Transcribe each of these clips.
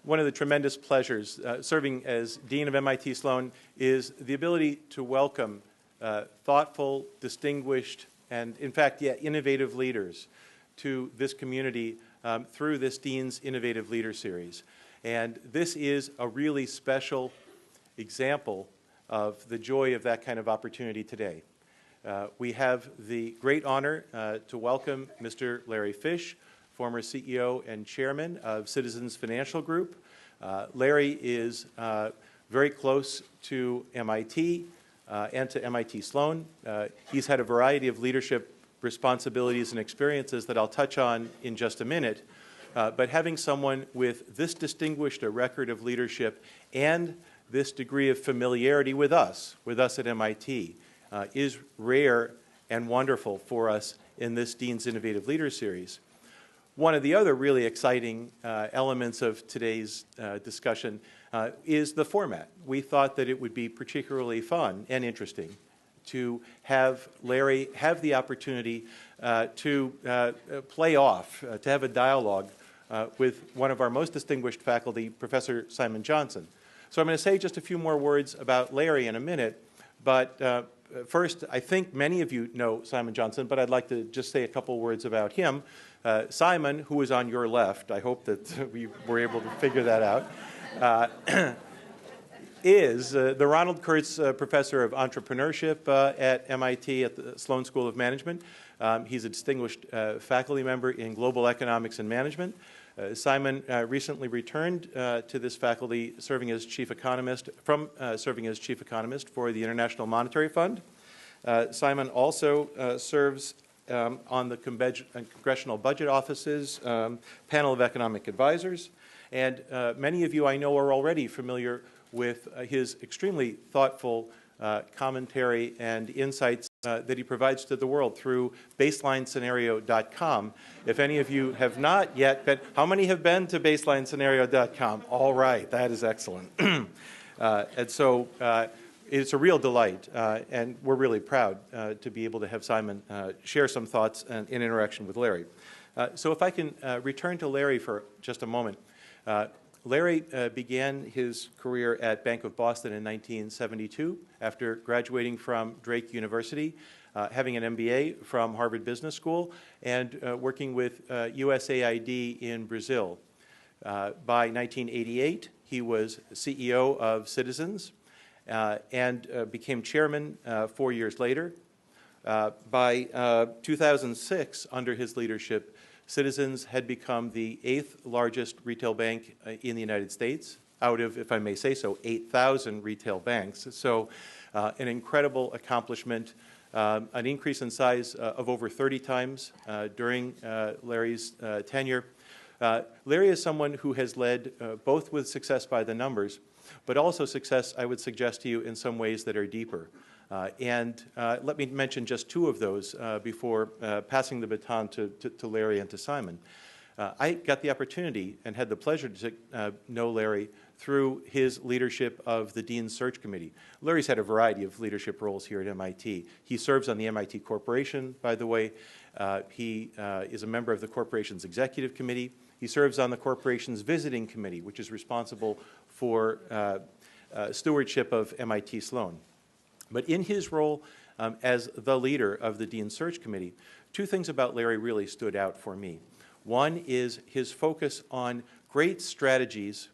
one of the tremendous pleasures serving as Dean of MIT Sloan is the ability to welcome thoughtful, distinguished, and in fact, innovative leaders to this community through this Dean's Innovative Leader Series. And this is a really special example of the joy of that kind of opportunity today. We have the great honor to welcome Mr. Larry Fish, former CEO and chairman of Citizens Financial Group. Larry is very close to MIT and to MIT Sloan. He's had a variety of leadership responsibilities and experiences that I'll touch on in just a minute. But having someone with this distinguished a record of leadership and this degree of familiarity with us at MIT, is rare and wonderful for us in this Dean's Innovative Leader Series. One of the other really exciting elements of today's discussion is the format. We thought that it would be particularly fun and interesting to have Larry have the opportunity to play off, to have a dialogue with one of our most distinguished faculty, Professor Simon Johnson. So I'm going to say just a few more words about Larry in a minute, but first, I think many of you know Simon Johnson, but I'd like to just say a couple words about him. Simon, who is on your left, I hope that we were able to figure that out, is the Ronald Kurtz Professor of Entrepreneurship at MIT at the Sloan School of Management. He's a distinguished faculty member in global economics and management. Simon recently returned to this faculty serving as chief economist for the International Monetary Fund. Simon also serves on the Congressional Budget Office's panel of economic advisors. And many of you I know are already familiar with his extremely thoughtful commentary and insights that he provides to the world through BaselineScenario.com. If any of you have not yet been, how many have been to BaselineScenario.com? All right, that is excellent. And so it's a real delight, and we're really proud to be able to have Simon share some thoughts in interaction with Larry. So if I can return to Larry for just a moment. Larry began his career at Bank of Boston in 1972 after graduating from Drake University, having an MBA from Harvard Business School, and working with USAID in Brazil. By 1988, he was CEO of Citizens and became chairman 4 years later. By 2006, under his leadership, Citizens had become the 8th largest retail bank in the United States, out of, if I may say so, 8,000 retail banks. So an incredible accomplishment, an increase in size of over 30 times during Larry's tenure. Larry is someone who has led both with success by the numbers, but also success, I would suggest to you, in some ways that are deeper. And let me mention just two of those before passing the baton to Larry and to Simon. I got the opportunity and had the pleasure to know Larry through his leadership of the Dean's Search Committee. Larry's had a variety of leadership roles here at MIT. He serves on the MIT Corporation, by the way. He is a member of the corporation's executive committee. He serves on the corporation's visiting committee, which is responsible for stewardship of MIT Sloan. But in his role as the leader of the Dean's Search Committee, two things about Larry really stood out for me. One is his focus on great strategies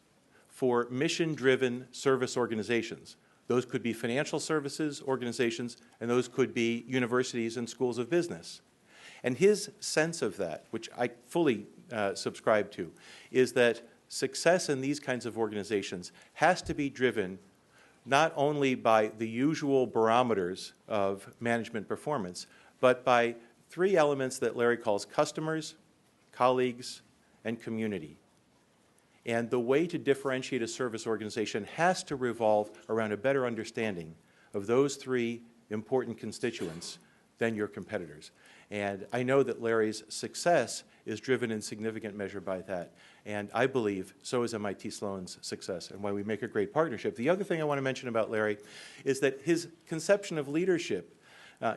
for mission-driven service organizations. Those could be financial services organizations, and those could be universities and schools of business. And his sense of that, which I fully subscribe to, is that success in these kinds of organizations has to be driven not only by the usual barometers of management performance, but by three elements that Larry calls customers, colleagues, and community. And the way to differentiate a service organization has to revolve around a better understanding of those three important constituents than your competitors. And I know that Larry's success is driven in significant measure by that. And I believe so is MIT Sloan's success and why we make a great partnership. The other thing I want to mention about Larry is that his conception of leadership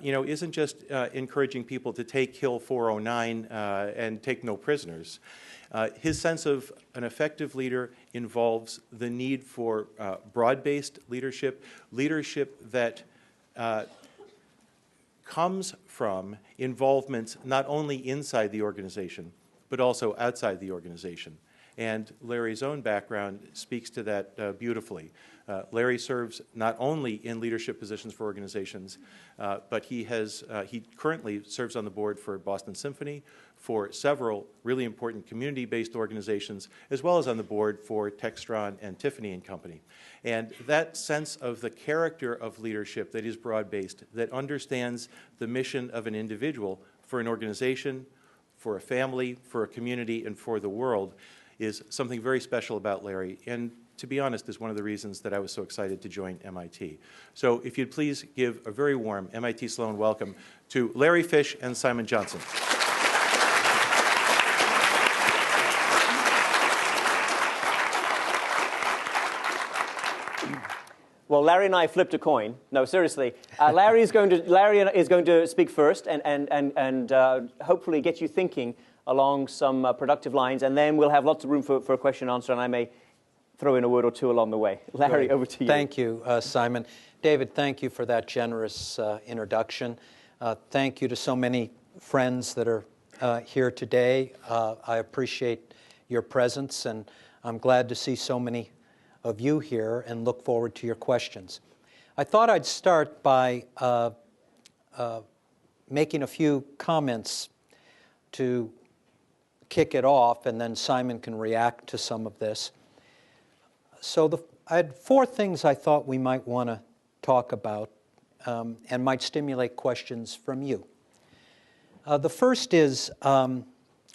isn't just encouraging people to take Hill 409 and take no prisoners. His sense of an effective leader involves the need for broad-based leadership, leadership that comes from involvements not only inside the organization, but also outside the organization. And Larry's own background speaks to that beautifully. Larry serves not only in leadership positions for organizations, but he currently serves on the board for Boston Symphony, for several really important community-based organizations, as well as on the board for Textron and Tiffany & Company. And that sense of the character of leadership that is broad-based, that understands the mission of an individual for an organization, for a family, for a community, and for the world, is something very special about Larry, and to be honest, is one of the reasons that I was so excited to join MIT. So if you'd please give a very warm MIT Sloan welcome to Larry Fish and Simon Johnson. Well, Larry and I flipped a coin. No, seriously. Larry is going to speak first and hopefully get you thinking along some productive lines, and then we'll have lots of room for a question and answer, and I may throw in a word or two along the way. Larry, over to you. Thank you, Simon. David, thank you for that generous introduction. Thank you to so many friends that are here today. I appreciate your presence, and I'm glad to see so many of you here and look forward to your questions. I thought I'd start by making a few comments to kick it off, and then Simon can react to some of this. So I had 4 things I thought we might want to talk about and might stimulate questions from you. The first is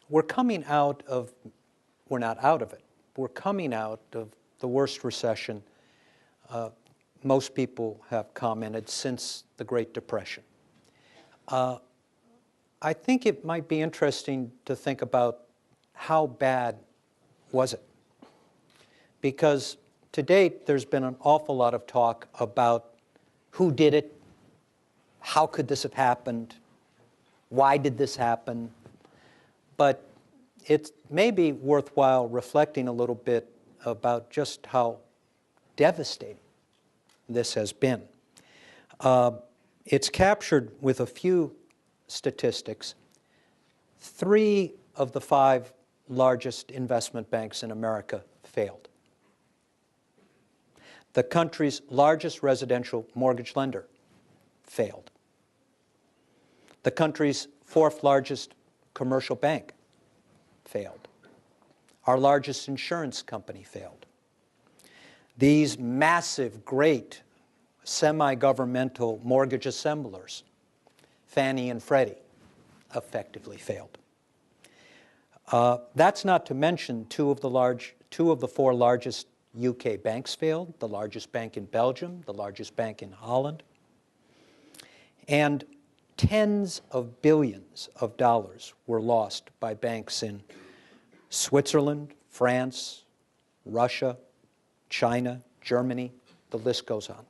we're coming out of, we're not out of it, we're coming out of the worst recession most people have commented since the Great Depression. I think it might be interesting to think about how bad was it? Because to date, there's been an awful lot of talk about who did it, how could this have happened, why did this happen? But it may be worthwhile reflecting a little bit about just how devastating this has been. It's captured with a few statistics. 3 of the 5 largest investment banks in America failed. The country's largest residential mortgage lender failed. The country's 4th largest commercial bank failed. Our largest insurance company failed. These massive, great, semi-governmental mortgage assemblers, Fannie and Freddie, effectively failed. That's not to mention 2 of the 4 largest UK banks failed, the largest bank in Belgium, the largest bank in Holland, and tens of billions of dollars were lost by banks in Switzerland, France, Russia, China, Germany, the list goes on.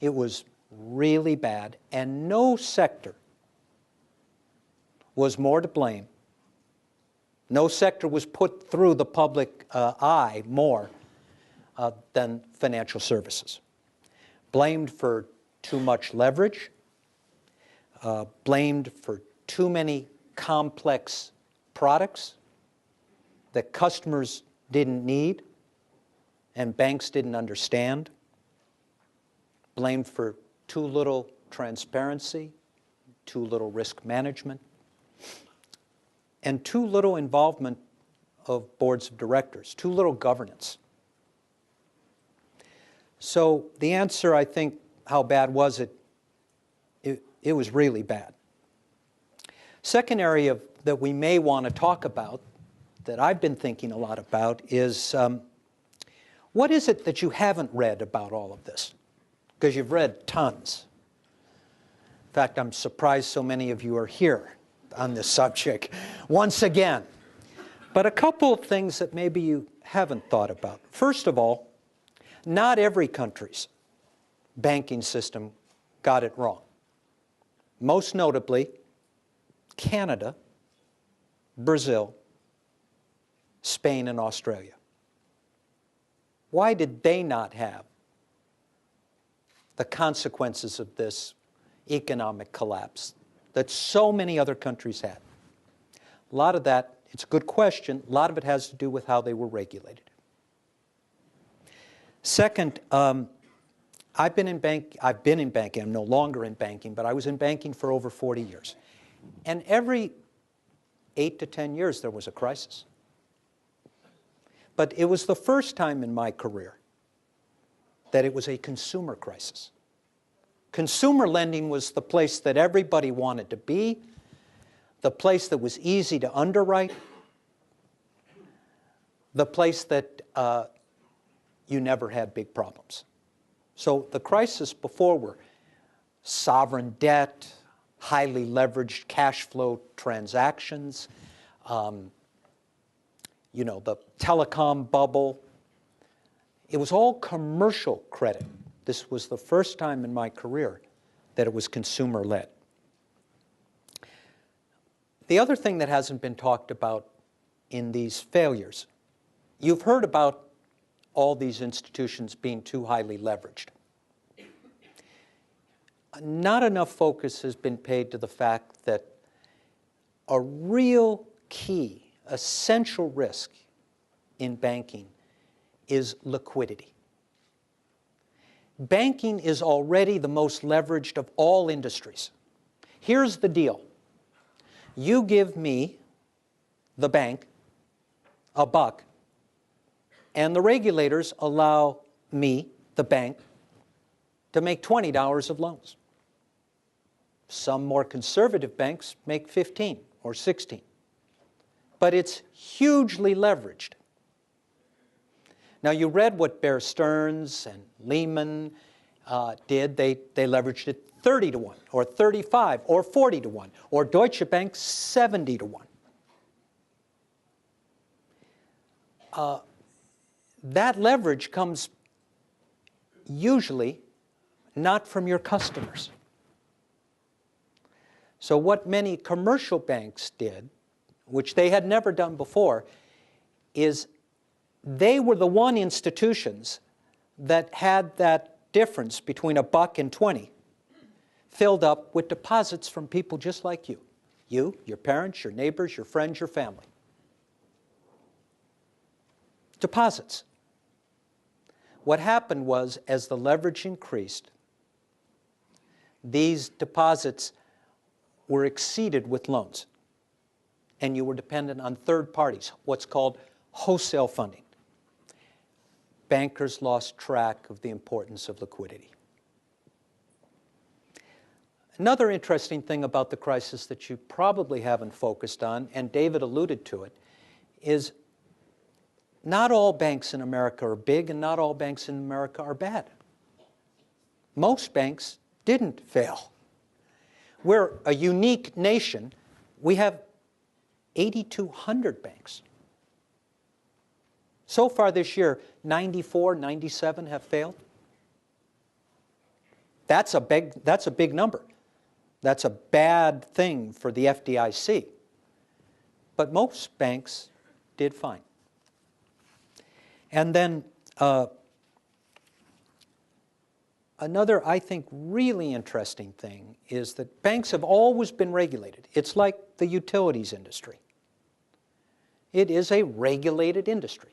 It was really bad, and no sector was more to blame. No sector was put through the public eye more than financial services. Blamed for too much leverage, blamed for too many complex products that customers didn't need and banks didn't understand, blamed for too little transparency, too little risk management, and too little involvement of boards of directors, too little governance. So the answer, I think, how bad was it? It was really bad. Second area that we may want to talk about, that I've been thinking a lot about, is what is it that you haven't read about all of this? Because you've read tons. In fact, I'm surprised so many of you are here on this subject once again. But a couple of things that maybe you haven't thought about. First of all, not every country's banking system got it wrong. most notably Canada, Brazil, Spain, and Australia. Why did they not have the consequences of this economic collapse that so many other countries had? A lot of that, it's a good question, a lot of it has to do with how they were regulated. Second, I've been in banking, I'm no longer in banking, but I was in banking for over 40 years. And every 8 to 10 years there was a crisis. But it was the first time in my career that it was a consumer crisis. Consumer lending was the place that everybody wanted to be, the place that was easy to underwrite, the place that you never had big problems. So the crisis before were sovereign debt, highly leveraged cash flow transactions, the telecom bubble. It was all commercial credit. This was the first time in my career that it was consumer-led. The other thing that hasn't been talked about in these failures, you've heard about all these institutions being too highly leveraged. Not enough focus has been paid to the fact that a real key, essential risk in banking is liquidity. Banking is already the most leveraged of all industries. Here's the deal. You give me, the bank, $1, and the regulators allow me, the bank, to make $20 of loans. Some more conservative banks make 15 or 16. But it's hugely leveraged. Now, you read what Bear Stearns and Lehman did. They leveraged it 30 to 1, or 35, or 40 to 1, or Deutsche Bank 70 to 1. That leverage comes usually not from your customers. So what many commercial banks did, which they had never done before, is they were the one institutions that had that difference between $1 and 20 filled up with deposits from people just like you. You, your parents, your neighbors, your friends, your family. Deposits. What happened was, as the leverage increased, these deposits were exceeded with loans. And you were dependent on third parties, what's called wholesale funding. Bankers lost track of the importance of liquidity. Another interesting thing about the crisis that you probably haven't focused on, and David alluded to it, is not all banks in America are big and not all banks in America are bad. Most banks didn't fail. We're a unique nation. We have 8,200 banks. So far this year, 94, 97 have failed. That's a big number. That's a bad thing for the FDIC. But most banks did fine. And then another, I think, really interesting thing is that banks have always been regulated. It's like the utilities industry. It is a regulated industry,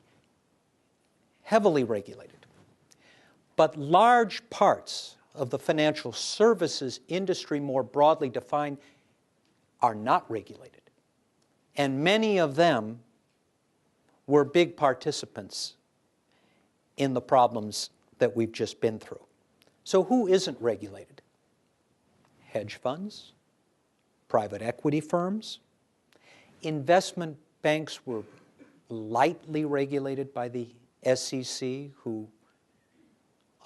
heavily regulated. But large parts of the financial services industry, more broadly defined, are not regulated. And many of them were big participants in the problems that we've just been through. So who isn't regulated? Hedge funds, private equity firms. Investment banks were lightly regulated by the SEC, who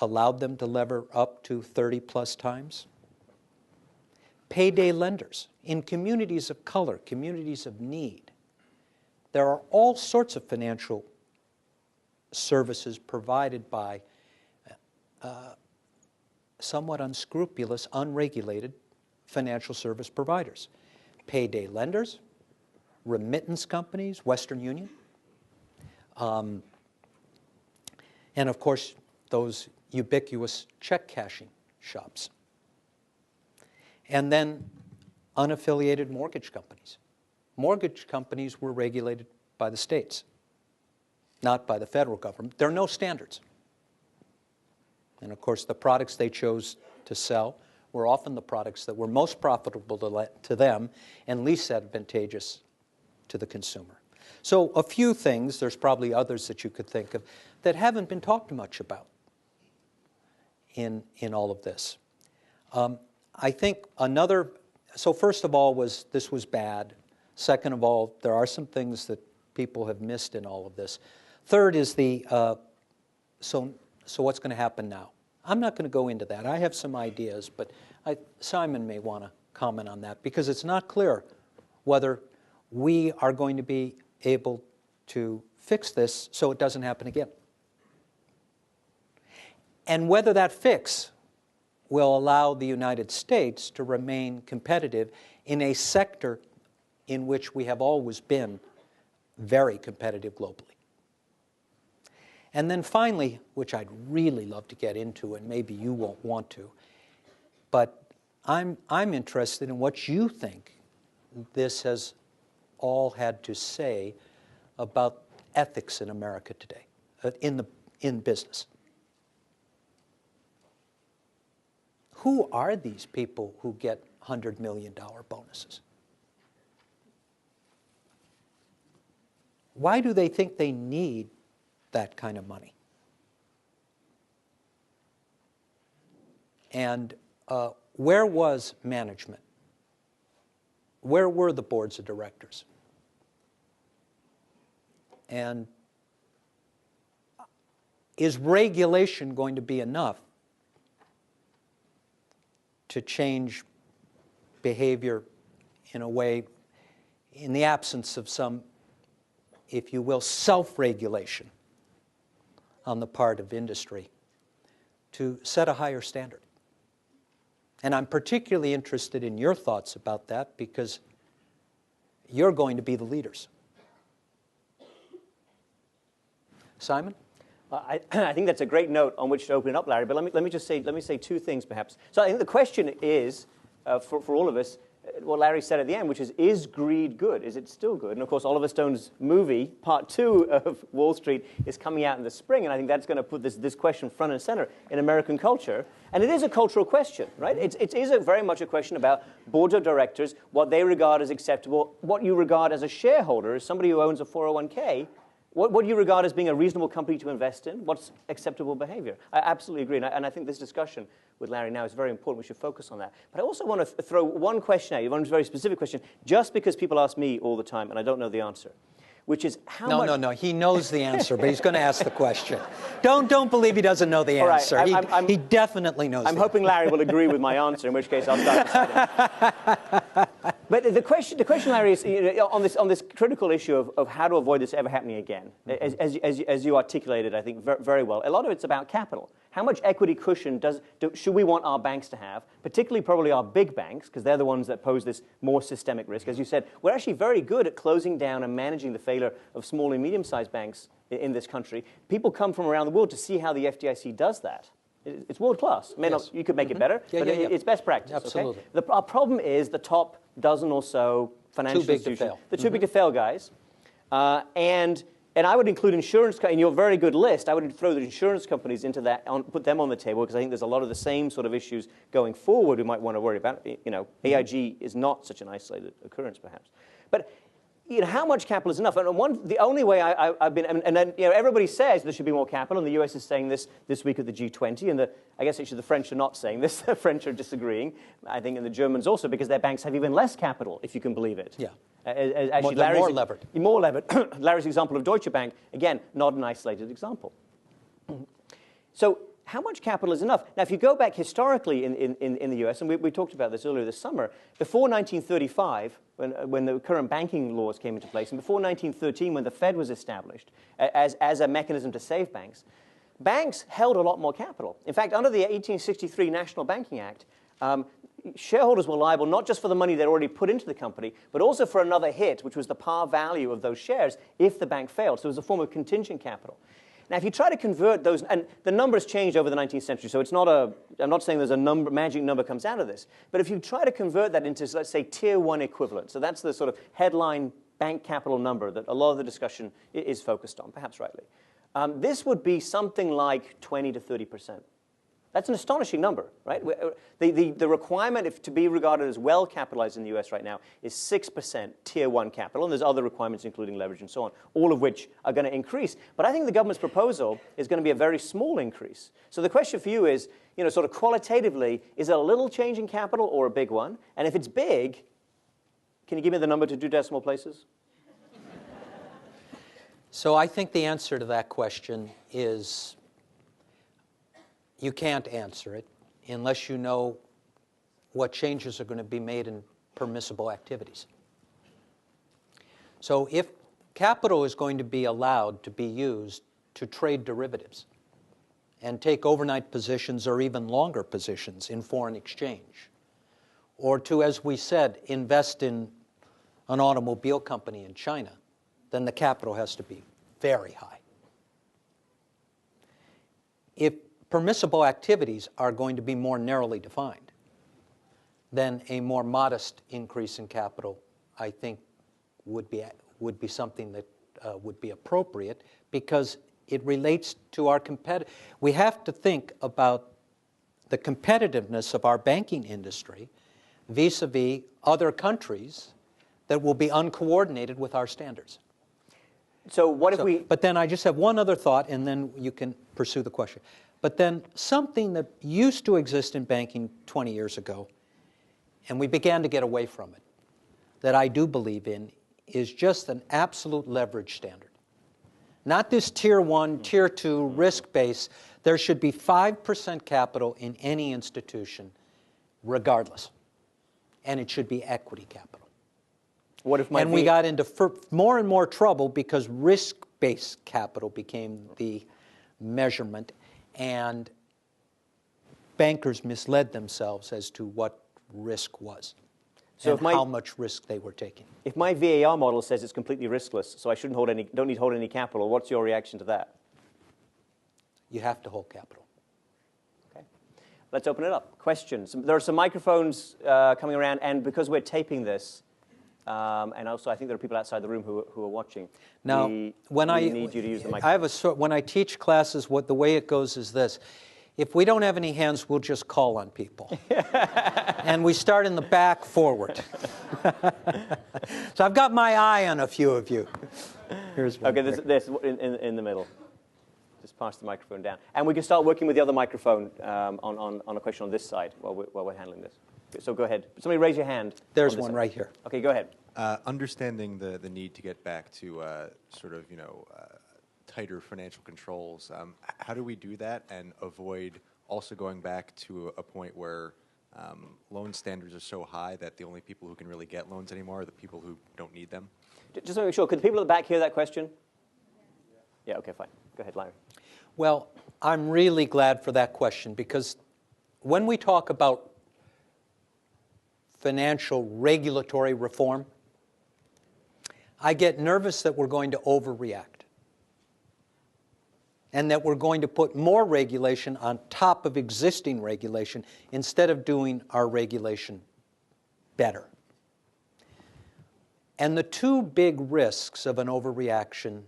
allowed them to lever up to 30+ times. Payday lenders in communities of color, communities of need. There are all sorts of financial services provided by somewhat unscrupulous, unregulated financial service providers, payday lenders, remittance companies, Western Union, and of course, those ubiquitous check cashing shops. And then unaffiliated mortgage companies. Mortgage companies were regulated by the states, not by the federal government. There are no standards. And of course, the products they chose to sell were often the products that were most profitable to them and least advantageous to the consumer. So a few things, there's probably others that you could think of, that haven't been talked much about in all of this. I think another, so first of all, this was bad. Second of all, there are some things that people have missed in all of this. Third is so what's going to happen now? I'm not going to go into that. I have some ideas, but Simon may want to comment on that because it's not clear whether we are going to be able to fix this so it doesn't happen again. And whether that fix will allow the United States to remain competitive in a sector in which we have always been very competitive globally. And then finally, which I'd really love to get into, and maybe you won't want to, but I'm interested in what you think this has all had to say about ethics in America today, in business. Who are these people who get $100 million bonuses? Why do they think they need that kind of money? And where was management? Where were the boards of directors? And is regulation going to be enough to change behavior in a way, in the absence of some, if you will, self-regulation on the part of industry, to set a higher standard? And I'm particularly interested in your thoughts about that because you're going to be the leaders. Simon? I think that's a great note on which to open it up, Larry. But let me say two things, perhaps. So I think the question is, for all of us, what Larry said at the end, which is greed good? Is it still good? And of course, Oliver Stone's movie, Part 2 of Wall Street, is coming out in the spring, and I think that's going to put this question front and center in American culture. And it is a cultural question, right? It is very much a question about boards of directors, what they regard as acceptable, what you regard as a shareholder, as somebody who owns a 401k. What do you regard as being a reasonable company to invest in? What's acceptable behavior? I absolutely agree, and I think this discussion with Larry now is very important. We should focus on that. But I also want to throw one question at you, one very specific question, just because people ask me all the time, and I don't know the answer, which is how much... No, he knows the answer, but he's going to ask the question. Don't believe he doesn't know the answer. Right, he definitely knows the answer. I'm hoping Larry will agree with my answer, in which case I'll start. But the question, Larry, is on this critical issue of how to avoid this ever happening again. As you articulated, I think, very well, a lot of it's about capital. How much equity cushion should we want our banks to have, particularly probably our big banks, because they're the ones that pose this more systemic risk. As you said, we're actually very good at closing down and managing the failure of small and medium-sized banks in this country. People come from around the world to see how the FDIC does that. It's world class. Yes. You could make it better, but it's best practice. Absolutely. Okay? Our problem is the top dozen or so financial institutions. The too big to fail guys. And I would include insurance, in your very good list, I would throw the insurance companies into that, put them on the table, because I think there's a lot of the same sort of issues going forward we might want to worry about. AIG is not such an isolated occurrence, perhaps. But how much capital is enough? And the only way I've been, and then everybody says there should be more capital, and the US is saying this week at the G20, and I guess actually the French are not saying this. The French are disagreeing, I think, and the Germans also, because their banks have even less capital, if you can believe it. Yeah. Actually, more levered. More levered. Larry's example of Deutsche Bank, again, not an isolated example. So how much capital is enough? Now, if you go back historically in the US, and we talked about this earlier this summer, before 1935, when the current banking laws came into place, and before 1913, when the Fed was established as a mechanism to save banks, banks held a lot more capital. In fact, under the 1863 National Banking Act, shareholders were liable not just for the money they'd already put into the company, but also for another hit, which was the par value of those shares if the bank failed. So it was a form of contingent capital. Now, if you try to convert those, and the numbers changed over the 19th century, so it's not I'm not saying there's a magic number comes out of this, but if you try to convert that into, let's say, tier 1 equivalent, so that's the sort of headline bank capital number that a lot of the discussion is focused on, perhaps rightly. This would be something like 20 to 30%. That's an astonishing number, right? The requirement to be regarded as well capitalized in the US right now is 6% tier 1 capital, and there's other requirements including leverage and so on, all of which are going to increase. But I think the government's proposal is going to be a very small increase. So the question for you is, sort of qualitatively, is it a little change in capital or a big one? And if it's big, can you give me the number to 2 decimal places? So I think the answer to that question is you can't answer it unless you know what changes are going to be made in permissible activities. So if capital is going to be allowed to be used to trade derivatives and take overnight positions or even longer positions in foreign exchange, or to, as we said, invest in an automobile company in China, then the capital has to be very high. If permissible activities are going to be more narrowly defined, then a more modest increase in capital, I think, would be something that would be appropriate because it relates to our competitive. We have to think about the competitiveness of our banking industry vis-a-vis other countries that will be uncoordinated with our standards. So what if we... But then I just have one other thought, and then you can pursue the question. But then something that used to exist in banking 20 years ago, and we began to get away from it, that I do believe in, is just an absolute leverage standard. Not this tier 1, tier 2 risk base. There should be 5% capital in any institution, regardless. And it should be equity capital. What if we got into more and more trouble because risk-based capital became the measurement, and bankers misled themselves as to what risk was and how much risk they were taking. If my VAR model says it's completely riskless, so I don't need to hold any capital, what's your reaction to that? You have to hold capital. Okay. Let's open it up. Questions. There are some microphones coming around, and because we're taping this, and also I think there are people outside the room who are watching. Now, we when I need you to use the microphone. when I teach classes, the way it goes is this. If we don't have any hands, we'll just call on people. And we start in the back forward. So I've got my eye on a few of you. Here's one. Okay, this in the middle. Just pass the microphone down. And we can start working with the other microphone on a question on this side while we're handling this. So go ahead. Somebody raise your hand. There's one right here. Okay, go ahead. Understanding the need to get back to sort of, tighter financial controls, how do we do that and avoid also going back to a point where loan standards are so high that the only people who can really get loans anymore are the people who don't need them? Just to make sure, could the people at the back hear that question? Yeah, okay, fine. Go ahead, Larry. Well, I'm really glad for that question because when we talk about financial regulatory reform, I get nervous that we're going to overreact and that we're going to put more regulation on top of existing regulation instead of doing our regulation better. And the two big risks of an overreaction,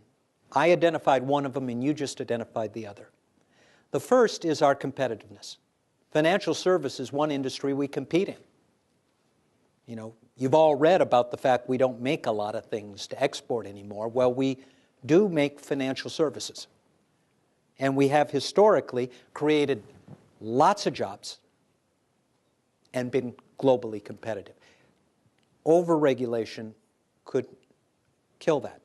I identified one of them and you just identified the other. The first is our competitiveness. Financial service is one industry we compete in. You've all read about the fact we don't make a lot of things to export anymore. Well, we do make financial services. And we have historically created lots of jobs and been globally competitive. Overregulation could kill that.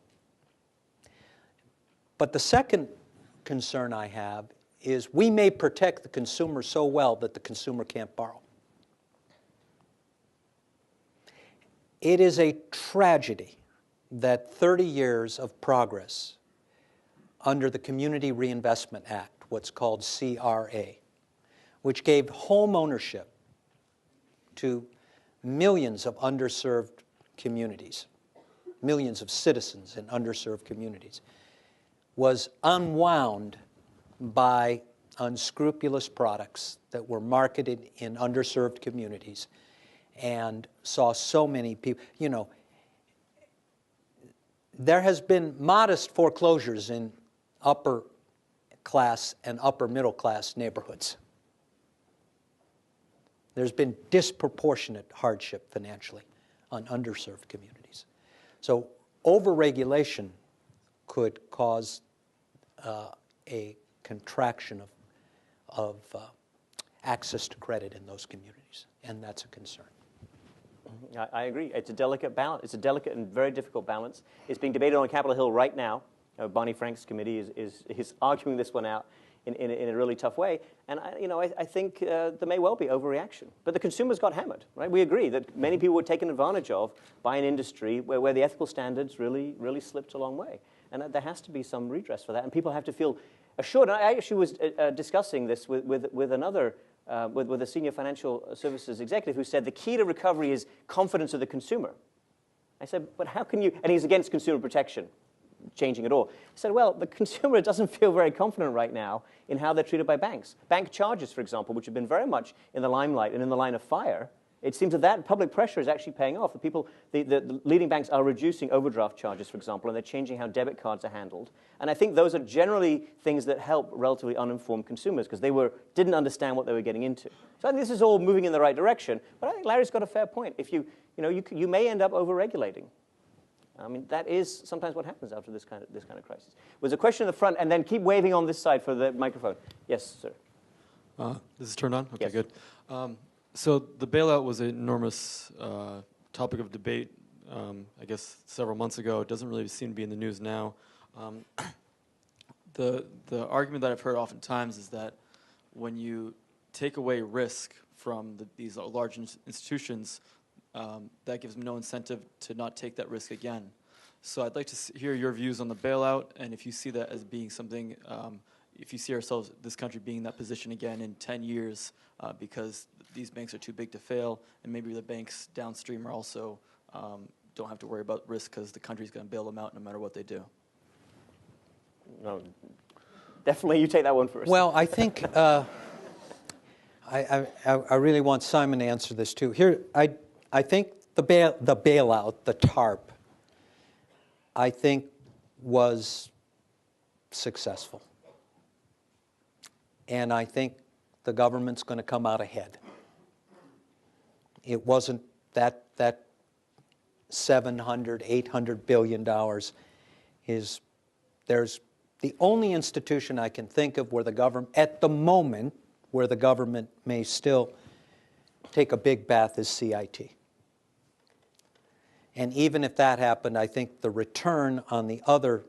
But the second concern I have is we may protect the consumer so well that the consumer can't borrow. It is a tragedy that 30 years of progress under the Community Reinvestment Act, what's called CRA, which gave home ownership to millions of underserved communities, millions of citizens in underserved communities, was unwound by unscrupulous products that were marketed in underserved communities and saw so many people, you know, there has been modest foreclosures in upper class and upper middle class neighborhoods. There's been disproportionate hardship financially on underserved communities. So overregulation could cause a contraction of access to credit in those communities, and that's a concern. I agree. It's a delicate balance. It's a delicate and very difficult balance. It's being debated on Capitol Hill right now. Barney Frank's committee is arguing this one out in a really tough way. And I think there may well be overreaction. But the consumers got hammered, right? We agree that many people were taken advantage of by an industry where the ethical standards really slipped a long way. And there has to be some redress for that. And people have to feel assured. And I actually was discussing this with another with a senior financial services executive who said the key to recovery is confidence of the consumer. I said, but how can you, and he's against consumer protection changing at all. He said, well, the consumer doesn't feel very confident right now in how they're treated by banks. Bank charges, for example, which have been very much in the limelight and in the line of fire, it seems that public pressure is actually paying off. The leading banks are reducing overdraft charges, for example, and they're changing how debit cards are handled. And I think those are generally things that help relatively uninformed consumers because they didn't understand what they were getting into. So I think this is all moving in the right direction. But I think Larry's got a fair point. If you may end up over-regulating. I mean, that is sometimes what happens after this kind of crisis. There's a question in the front, and then keep waving on this side for the microphone. Yes, sir. This is turned on? Okay, Yes. good. So the bailout was an enormous topic of debate, I guess, several months ago. It doesn't really seem to be in the news now. The argument that I've heard oftentimes is that when you take away risk from these large institutions, that gives them no incentive to not take that risk again. So I'd like to hear your views on the bailout, and if you see that as being something, if you see ourselves, this country being in that position again in 10 years, because these banks are too big to fail, and maybe the banks downstream are also don't have to worry about risk because the country's going to bail them out no matter what they do. No, definitely, you take that one first. Well, I think I really want Simon to answer this too. Here, I think the bailout, the TARP, I think was successful. And I think the government's going to come out ahead. It wasn't that $700, $800 billion there's the only institution I can think of where the government, at the moment, where the government may still take a big bath is CIT. And even if that happened, I think the return on the other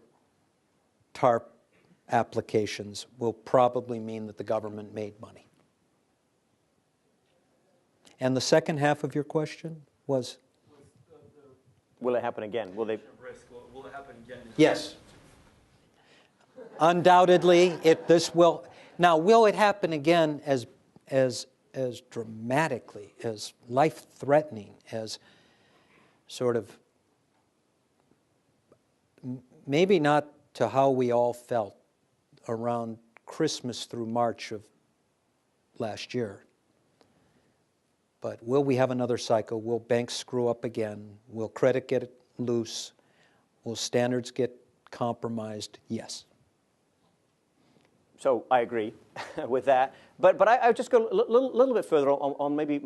TARP applications will probably mean that the government made money. And the second half of your question was? Will it happen again? Will it happen again? Yes. Undoubtedly, this will. Now, will it happen again as dramatically, as life-threatening, as sort of, maybe not to how we all felt around Christmas through March of last year. But will we have another cycle? Will banks screw up again? Will credit get loose? Will standards get compromised? Yes. So I agree with that, but I just go a little bit further on maybe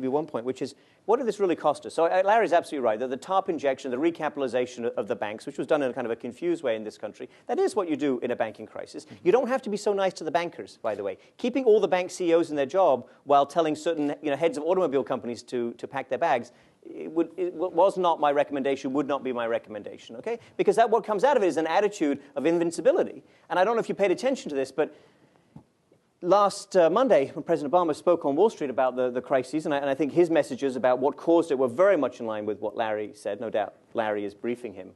one point, which is what did this really cost us? So Larry's absolutely right that the TARP injection, the recapitalization of the banks, which was done in a kind of a confused way in this country, that is what you do in a banking crisis. You don't have to be so nice to the bankers, by the way. Keeping all the bank CEOs in their job while telling certain heads of automobile companies to pack their bags. It was not my recommendation, would not be my recommendation, okay? Because what comes out of it is an attitude of invincibility. And I don't know if you paid attention to this, but last Monday, when President Obama spoke on Wall Street about the crises, and I think his messages about what caused it were very much in line with what Larry said. No doubt Larry is briefing him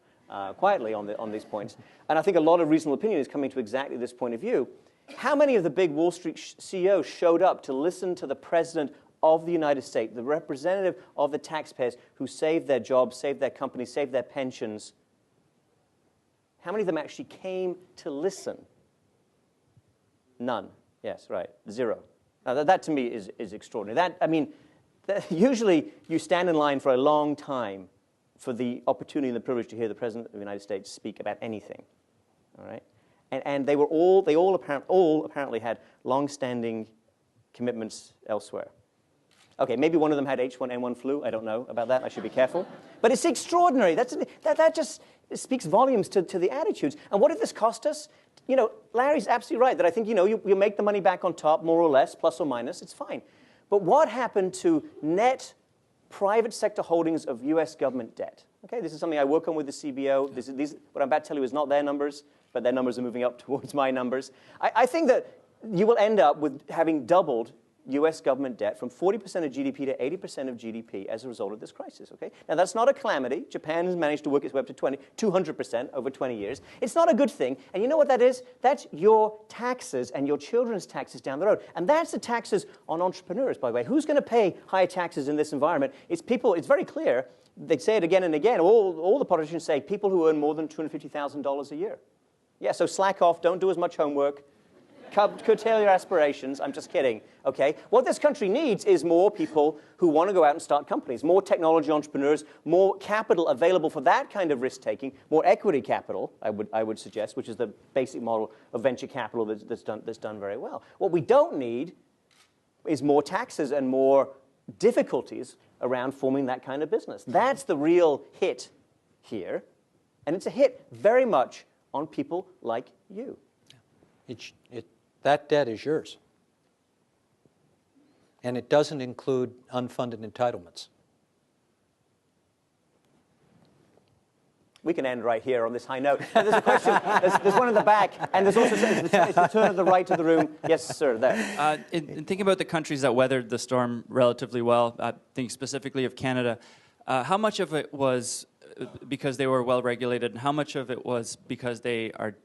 quietly on these points. And I think a lot of reasonable opinion is coming to exactly this point of view. How many of the big Wall Street CEOs showed up to listen to the president of the United States, the representative of the taxpayers who saved their jobs, saved their companies, saved their pensions, how many of them actually came to listen? None. Yes, right. 0. Now, that to me is extraordinary. Usually you stand in line for a long time for the opportunity and the privilege to hear the President of the United States speak about anything. All right? And they all apparently had long-standing commitments elsewhere. Okay, maybe one of them had H1N1 flu. I don't know about that. I should be careful. But it's extraordinary. That just speaks volumes to the attitudes. And what did this cost us? You know, Larry's absolutely right that I think, you know, you make the money back on top, more or less, plus or minus. It's fine. But what happened to net private sector holdings of U.S. government debt? Okay, this is something I work on with the CBO. What I'm about to tell you is not their numbers, but their numbers are moving up towards my numbers. I think that you will end up with having doubled U.S. government debt from 40% of GDP to 80% of GDP as a result of this crisis, okay? Now, that's not a calamity. Japan has managed to work its way up to 200% over 20 years. It's not a good thing. And you know what that is? That's your taxes and your children's taxes down the road. And that's the taxes on entrepreneurs, by the way. Who's going to pay higher taxes in this environment? It's people. It's very clear. They say it again and again. All the politicians say people who earn more than $250,000 a year. Yeah, so slack off. Don't do as much homework. Curtail your aspirations. I'm just kidding, okay? What this country needs is more people who want to go out and start companies, more technology entrepreneurs, more capital available for that kind of risk-taking, more equity capital, I would suggest, which is the basic model of venture capital that's done very well. What we don't need is more taxes and more difficulties around forming that kind of business. That's the real hit here, and it's a hit very much on people like you. That debt is yours. And it doesn't include unfunded entitlements. We can end right here on this high note. There's a question. There's one in the back, and there's also it's the turn of the right of the room. Yes, sir, there. In thinking about the countries that weathered the storm relatively well, thinking specifically of Canada, how much of it was because they were well regulated, and how much of it was because they are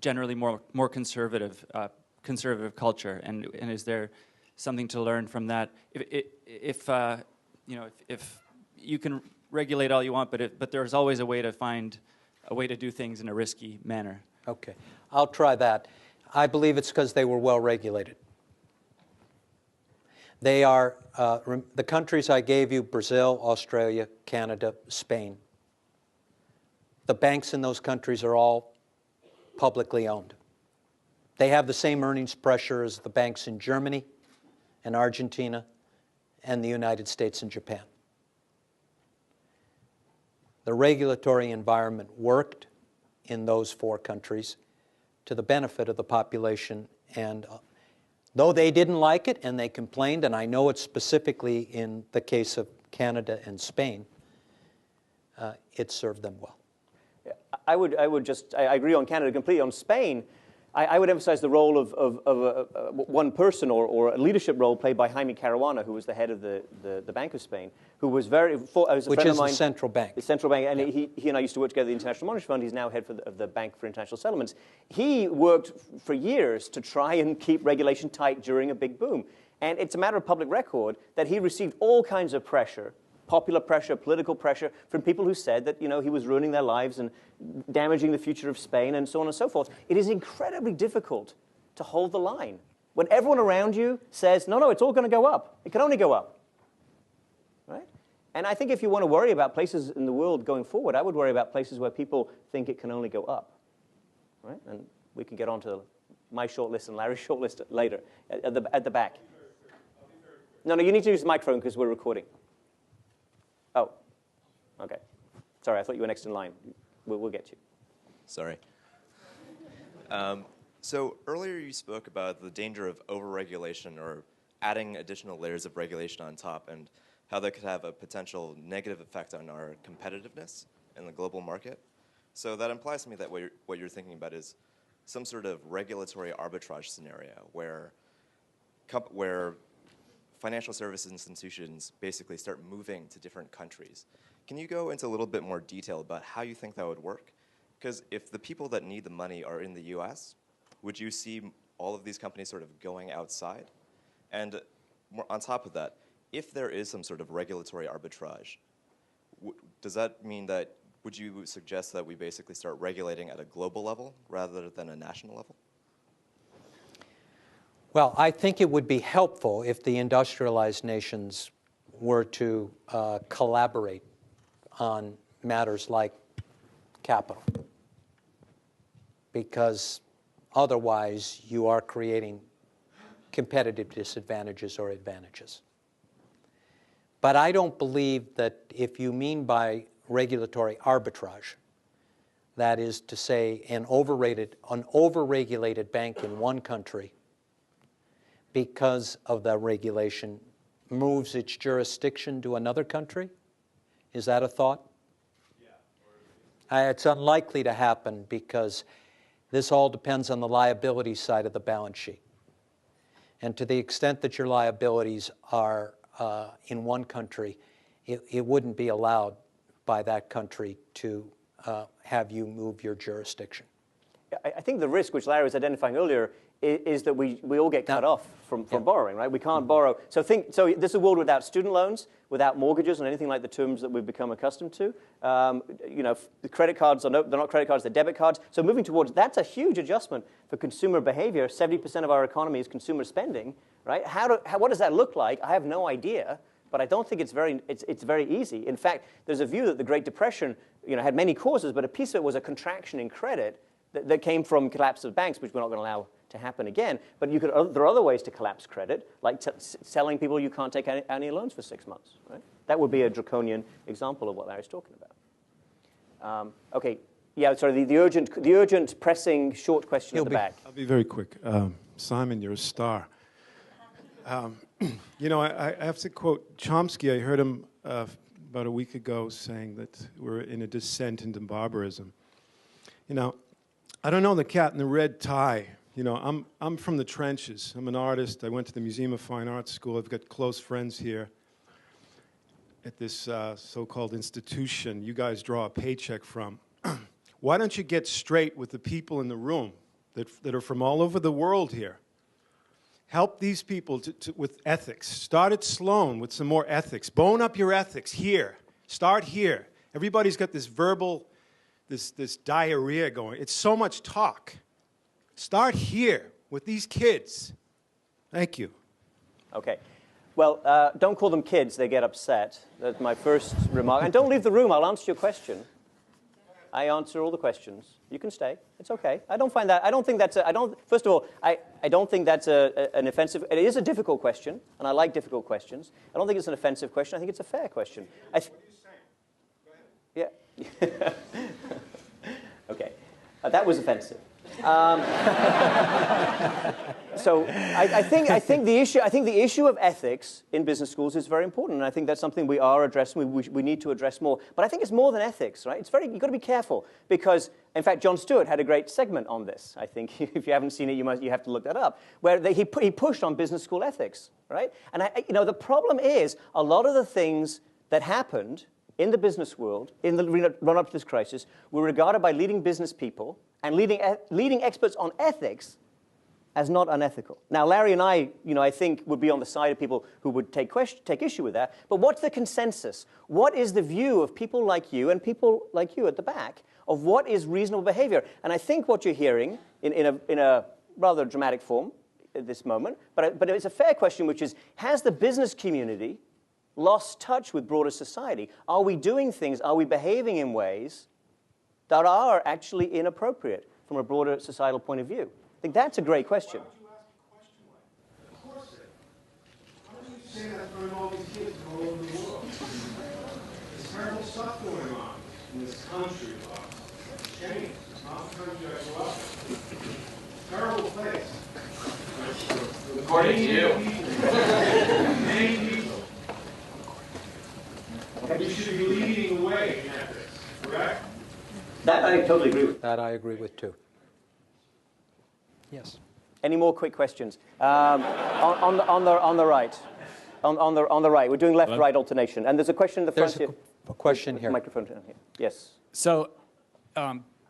generally more conservative culture, and is there something to learn from that? If you can regulate all you want, but there's always a way to find a way to do things in a risky manner. Okay, I'll try that. I believe it's because they were well regulated. They are the countries I gave you: Brazil, Australia, Canada, Spain. The banks in those countries are all publicly owned. They have the same earnings pressure as the banks in Germany and Argentina and the United States and Japan. The regulatory environment worked in those 4 countries to the benefit of the population, and though they didn't like it and they complained, and I know it's specifically in the case of Canada and Spain, it served them well. I agree on Canada completely. On Spain, I would emphasize the role of one person or a leadership role played by Jaime Caruana, who was the head of the Bank of Spain, who was Which is the central bank. The central bank, and yeah. he and I used to work together at the International Monetary Fund. He's now head of the Bank for International Settlements. He worked for years to try and keep regulation tight during a big boom. And it's a matter of public record that he received all kinds of pressure, popular pressure, political pressure, from people who said that, you know, he was ruining their lives and damaging the future of Spain and so on and so forth. It is incredibly difficult to hold the line when everyone around you says, no, it's all going to go up. It can only go up, right? And I think if you want to worry about places in the world going forward, I would worry about places where people think it can only go up, right? And we can get on to my short list and Larry's short list later at the back. No, you need to use the microphone because we're recording. Oh, okay. Sorry, I thought you were next in line. We'll get you. Sorry. So earlier you spoke about the danger of overregulation or adding additional layers of regulation on top and how that could have a potential negative effect on our competitiveness in the global market. So that implies to me that what you're thinking about is some sort of regulatory arbitrage scenario where financial services institutions basically start moving to different countries. Can you go into a little bit more detail about how you think that would work? Because if the people that need the money are in the US, would you see all of these companies sort of going outside? And on top of that, if there is some sort of regulatory arbitrage, does that mean that, would you suggest that we basically start regulating at a global level rather than a national level? Well, I think it would be helpful if the industrialized nations were to collaborate on matters like capital, because otherwise you are creating competitive disadvantages or advantages. But I don't believe that if you mean by regulatory arbitrage, that is to say an overregulated bank in one country, because of the regulation, moves its jurisdiction to another country? Is that a thought? Yeah. It's unlikely to happen because this all depends on the liability side of the balance sheet. And to the extent that your liabilities are in one country, it wouldn't be allowed by that country to have you move your jurisdiction. I think the risk, which Larry was identifying earlier, is that we all get cut off from borrowing, right? We can't borrow. So this is a world without student loans, without mortgages, and anything like the terms that we've become accustomed to. The credit cards they're not credit cards, they're debit cards. So moving towards, that's a huge adjustment for consumer behavior. 70% of our economy is consumer spending, right? What does that look like? I have no idea, but I don't think it's very easy. In fact, there's a view that the Great Depression, had many causes, but a piece of it was a contraction in credit that came from collapse of banks, which we're not going to allow to happen again. But there are other ways to collapse credit, like telling people you can't take any loans for 6 months. Right? That would be a draconian example of what Larry's talking about. Okay, yeah. Sorry, the urgent, pressing, short question at the back. I'll be very quick. Simon, you're a star. I have to quote Chomsky. I heard him about a week ago saying that we're in a descent into barbarism. I don't know the cat in the red tie. I'm from the trenches. I'm an artist. I went to the Museum of Fine Arts School. I've got close friends here at this so-called institution you guys draw a paycheck from. Why don't you get straight with the people in the room that are from all over the world here? Help these people with ethics. Start at Sloan with some more ethics. Bone up your ethics here. Start here. Everybody's got this verbal, this diarrhea going. It's so much talk. Start here with these kids. Thank you. Okay. Well, don't call them kids. They get upset. That's my first remark. And don't leave the room. I'll answer your question. I answer all the questions. You can stay. It's okay. I don't think that's first of all, I don't think that's an offensive. It is a difficult question, and I like difficult questions. I don't think it's an offensive question. I think it's a fair question. What are you saying? Go ahead. Yeah. Okay. That was offensive. So I think the issue of ethics in business schools is very important, and I think that's something we are addressing. We need to address more. But I think it's more than ethics, right? You've got to be careful because, in fact, Jon Stewart had a great segment on this. I think if you haven't seen it, you have to look that up, where he pushed on business school ethics, right? And the problem is a lot of the things that happened in the business world in the run-up to this crisis were regarded by leading business people and leading experts on ethics as not unethical. Now, Larry and I think would be on the side of people who would take issue with that. But what's the consensus? What is the view of people like you and people like you at the back of what is reasonable behavior? And I think what you're hearing in a rather dramatic form at this moment, but it's a fair question, which is, has the business community lost touch with broader society? Are we doing things, are we behaving in ways that are actually inappropriate from a broader societal point of view? I think that's a great question. Why would you ask a question like that? Of course it. How do you say that for all these kids all over the world? There's terrible stuff going on in this country, James, not the country I grew up in. Terrible place. According to you. Many people. We should be leading the way in ethics, correct? That I totally agree with. That I agree with, too. Yes. Any more quick questions? On the right. On the right. We're doing left-right alternation. And there's a question in the front here. There's a question here. Microphone down here. Yes. So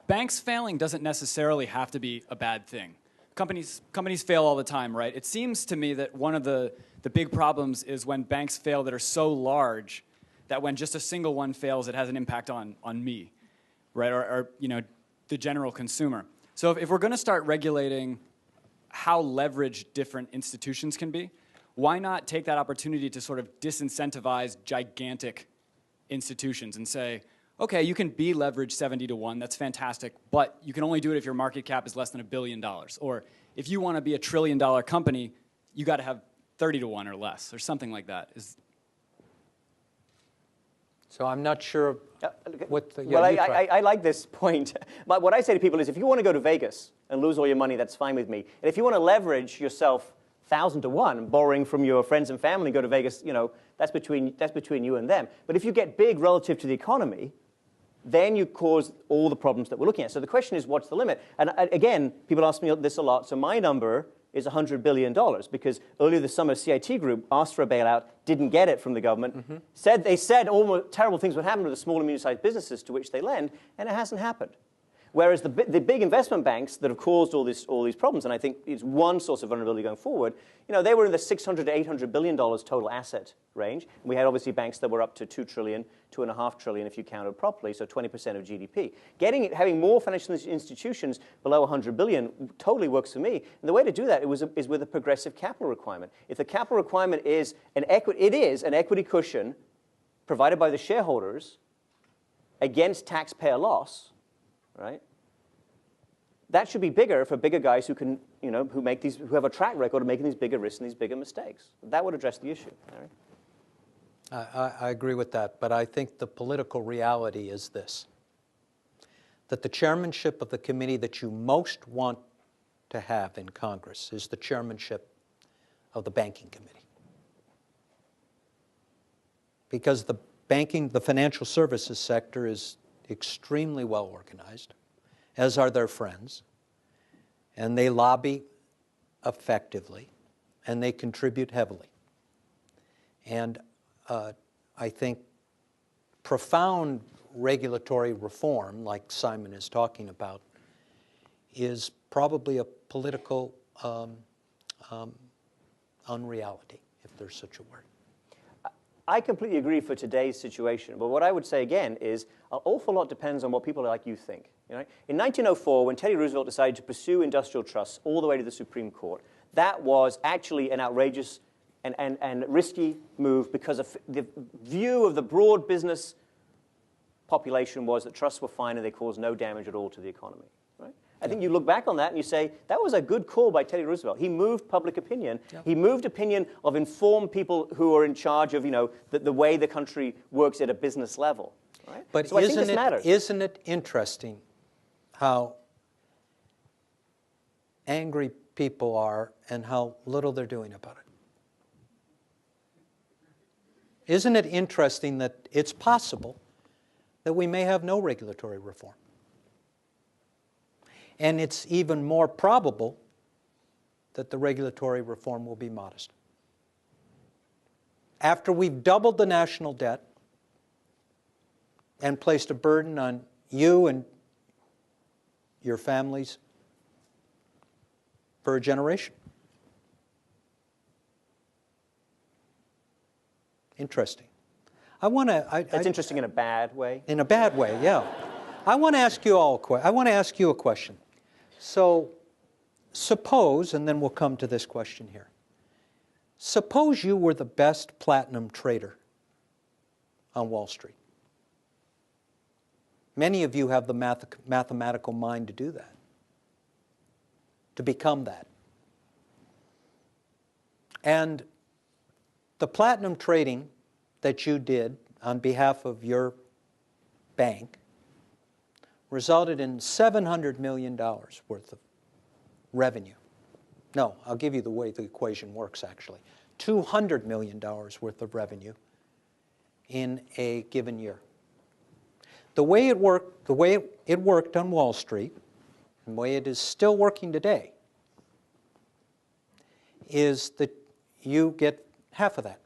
banks failing doesn't necessarily have to be a bad thing. companies fail all the time, right? It seems to me that one of the big problems is when banks fail that are so large that when just a single one fails, it has an impact on me, right? Or you know, the general consumer. So if we're going to start regulating how leveraged different institutions can be, why not take that opportunity to sort of disincentivize gigantic institutions and say, okay, you can be leveraged 70 to 1, that's fantastic, but you can only do it if your market cap is less than $1 billion. Or if you want to be a $1 trillion company, you got to have 30 to 1 or less, or something like that. So I'm not sure what the... Well, I like this point. But what I say to people is, if you want to go to Vegas and lose all your money, that's fine with me. And if you want to leverage yourself 1,000 to 1, borrowing from your friends and family, go to Vegas, you know, that's between you and them. But if you get big relative to the economy, then you cause all the problems that we're looking at. So the question is, what's the limit? And again, people ask me this a lot. So my number is $100 billion, because earlier this summer, CIT Group asked for a bailout, didn't get it from the government. They said all the terrible things would happen to the small and medium-sized businesses to which they lend, and it hasn't happened. Whereas the big investment banks that have caused all these problems, and I think it's one source of vulnerability going forward, you know, they were in the $600 to $800 billion total asset range. And we had obviously banks that were up to $2 trillion, $2.5 trillion if you counted properly, so 20% of GDP. Having more financial institutions below $100 billion totally works for me. And the way to do that is with a progressive capital requirement. If the capital requirement is an equity cushion provided by the shareholders against taxpayer loss, right? That should be bigger for bigger guys who can, you know, who have a track record of making these bigger risks and these bigger mistakes. That would address the issue, Larry. I agree with that, but I think the political reality is this, that the chairmanship of the committee that you most want to have in Congress is the chairmanship of the Banking Committee. Because the financial services sector is extremely well organized, as are their friends, and they lobby effectively, and they contribute heavily. And I think profound regulatory reform, like Simon is talking about, is probably a political unreality, if there's such a word. I completely agree for today's situation, but what I would say again is an awful lot depends on what people like you think. You know? In 1904, when Teddy Roosevelt decided to pursue industrial trusts all the way to the Supreme Court, that was actually an outrageous and risky move, because of the view of the broad business population was that trusts were fine and they caused no damage at all to the economy. Right? I think you look back on that and you say, that was a good call by Teddy Roosevelt. He moved public opinion. Yep. He moved opinion of informed people who are in charge of, you know, the way the country works at a business level. Right? But so I think this matters. Isn't it interesting how angry people are and how little they're doing about it? Isn't it interesting that it's possible that we may have no regulatory reform? And it's even more probable that the regulatory reform will be modest. After we've doubled the national debt and placed a burden on you and your families for a generation. Interesting. It's interesting in a bad way. In a bad way, yeah. I want to ask you a question. So, suppose, and then we'll come to this question here. Suppose you were the best platinum trader on Wall Street. Many of you have the mathematical mind to do that, to become that. And the platinum trading that you did on behalf of your bank resulted in $700 million worth of revenue. No, I'll give you the way the equation works, actually. $200 million worth of revenue in a given year. The way it worked on Wall Street, and the way it is still working today, is that you get half of that.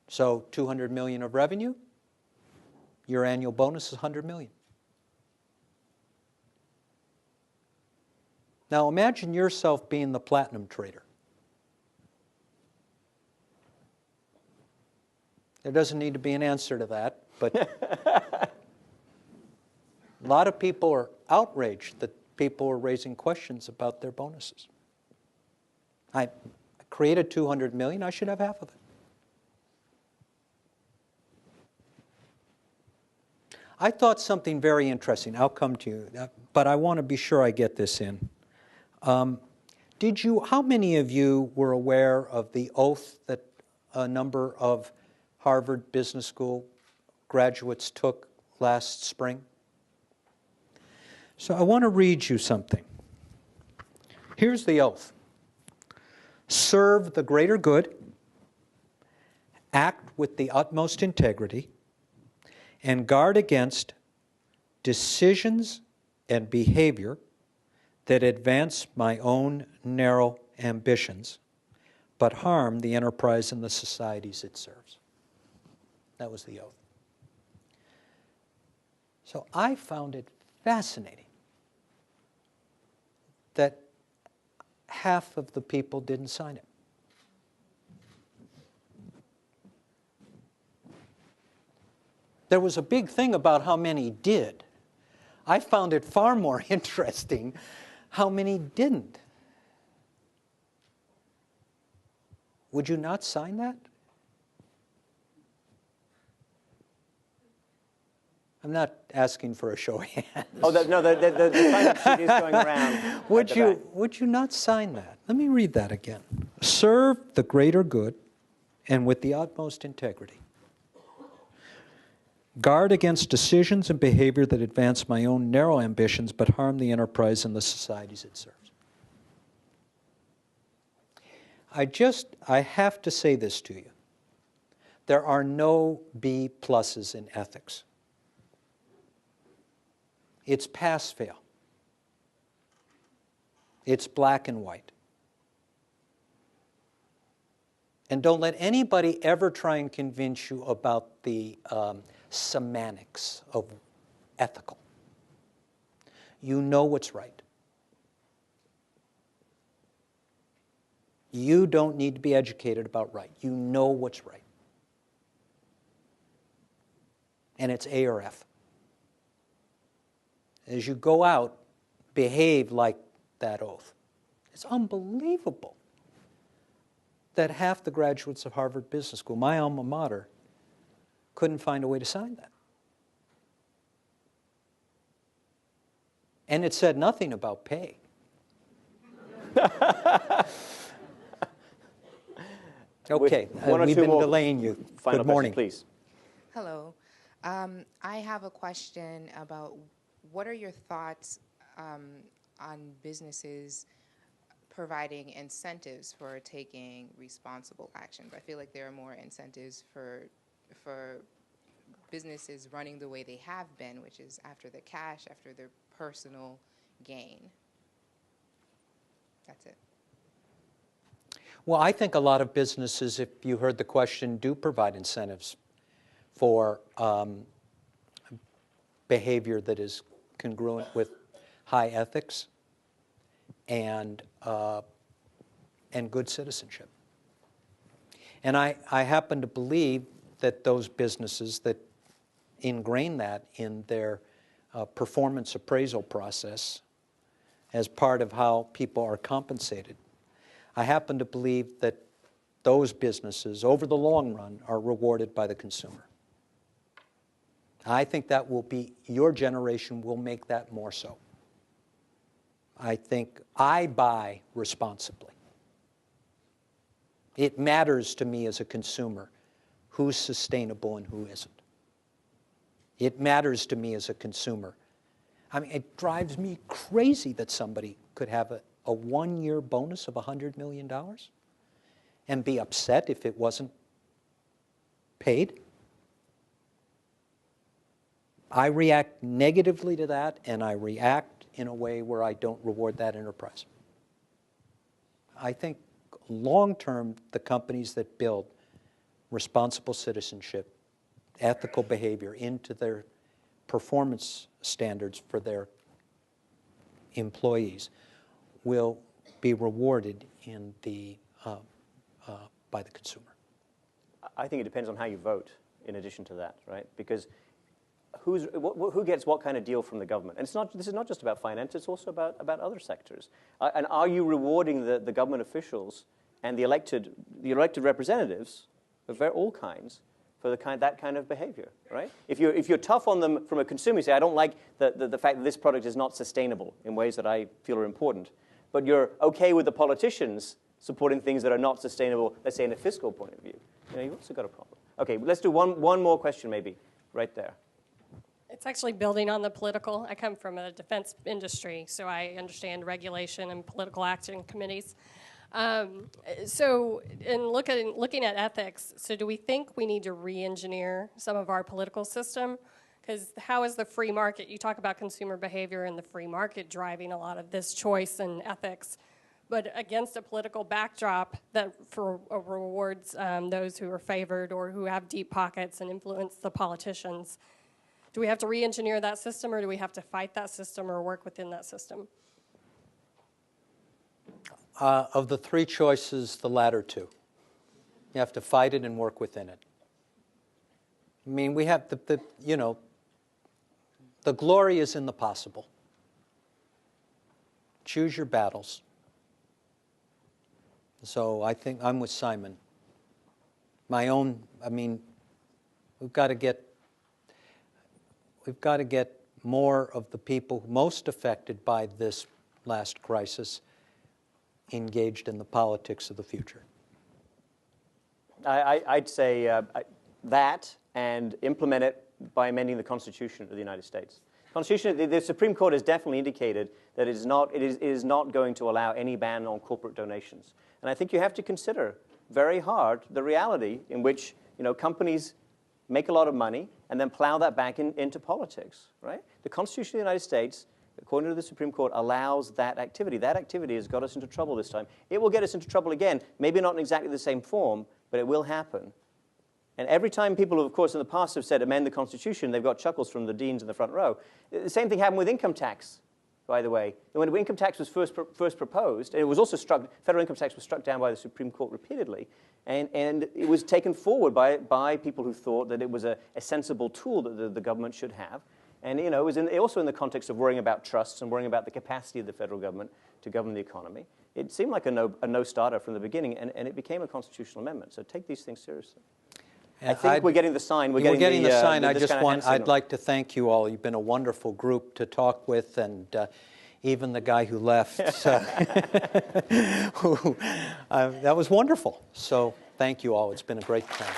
So 200 million of revenue, your annual bonus is 100 million. Now imagine yourself being the platinum trader. There doesn't need to be an answer to that, but a lot of people are outraged that people are raising questions about their bonuses. I created $200 million, I should have half of it. I thought something very interesting. I'll come to you, but I want to be sure I get this in. How many of you were aware of the oath that a number of Harvard Business School graduates took last spring? So I want to read you something. Here's the oath. Serve the greater good, act with the utmost integrity, and guard against decisions and behavior that advance my own narrow ambitions, but harm the enterprise and the societies it serves. That was the oath. So I found it fascinating that half of the people didn't sign it. There was a big thing about how many did. I found it far more interesting how many didn't. Would you not sign that? I'm not asking for a show of hands. Oh, the sign-up sheet is going around. Would you not sign that? Let me read that again. Serve the greater good and with the utmost integrity. Guard against decisions and behavior that advance my own narrow ambitions but harm the enterprise and the societies it serves. I have to say this to you. There are no B pluses in ethics. It's pass-fail. It's black and white. And don't let anybody ever try and convince you about the semantics of ethical. You know what's right. You don't need to be educated about right. You know what's right. And it's A or F. As you go out, behave like that oath. It's unbelievable that half the graduates of Harvard Business School, my alma mater, couldn't find a way to sign that. And it said nothing about pay. Okay, one or we've two been more delaying you. Final Good morning. questions, please. Hello. I have a question about what are your thoughts on businesses providing incentives for taking responsible actions? I feel like there are more incentives for businesses running the way they have been, which is after the cash, after their personal gain. That's it. Well, I think a lot of businesses, if you heard the question, do provide incentives for behavior that is congruent with high ethics and good citizenship. And I happen to believe that those businesses that ingrain that in their performance appraisal process as part of how people are compensated, I happen to believe that those businesses, over the long run, are rewarded by the consumer. I think that will be, your generation will make that more so. I think I buy responsibly. It matters to me as a consumer who's sustainable and who isn't. It matters to me as a consumer. I mean, it drives me crazy that somebody could have a one-year bonus of $100 million and be upset if it wasn't paid. I react negatively to that, and I react in a way where I don't reward that enterprise. I think long-term, the companies that build responsible citizenship, ethical behavior into their performance standards for their employees will be rewarded by the consumer. I think it depends on how you vote in addition to that, right? Because who gets what kind of deal from the government? And this is not just about finance, it's also about other sectors. And are you rewarding the government officials and the elected representatives of all kinds for that kind of behavior, right? If you're tough on them from a consumer, you say, I don't like the fact that this product is not sustainable in ways that I feel are important, but you're okay with the politicians supporting things that are not sustainable, let's say in a fiscal point of view, you've also got a problem. Okay, let's do one more question maybe, right there. It's actually building on the political. I come from a defense industry, so I understand regulation and political action committees. So in looking at ethics, so do we think we need to re-engineer some of our political system? Because how is the free market, you talk about consumer behavior and the free market driving a lot of this choice and ethics, but against a political backdrop that rewards those who are favored or who have deep pockets and influence the politicians. Do we have to re-engineer that system, or do we have to fight that system or work within that system? Of the three choices, the latter two. You have to fight it and work within it. I mean, we have the glory is in the possible. Choose your battles. So I think I'm with Simon. We've got to get more of the people most affected by this last crisis engaged in the politics of the future. I'd say that and implement it by amending the Constitution of the United States. The Supreme Court has definitely indicated that it is not going to allow any ban on corporate donations. And I think you have to consider very hard the reality in which companies make a lot of money and then plow that back into politics, right? The Constitution of the United States, according to the Supreme Court, allows that activity. That activity has got us into trouble this time. It will get us into trouble again, maybe not in exactly the same form, but it will happen. And every time people, of course, in the past have said amend the Constitution, they've got chuckles from the deans in the front row. The same thing happened with income tax, by the way. When income tax was first proposed, it was also federal income tax was struck down by the Supreme Court repeatedly, and it was taken forward by people who thought that it was a sensible tool that the government should have. And it was also in the context of worrying about trusts and worrying about the capacity of the federal government to govern the economy. It seemed like a no-starter from the beginning, and it became a constitutional amendment. So take these things seriously. I think we're getting the sign. We're getting the sign. I'd like to thank you all. You've been a wonderful group to talk with, and even the guy who left. That was wonderful. So thank you all. It's been a great time.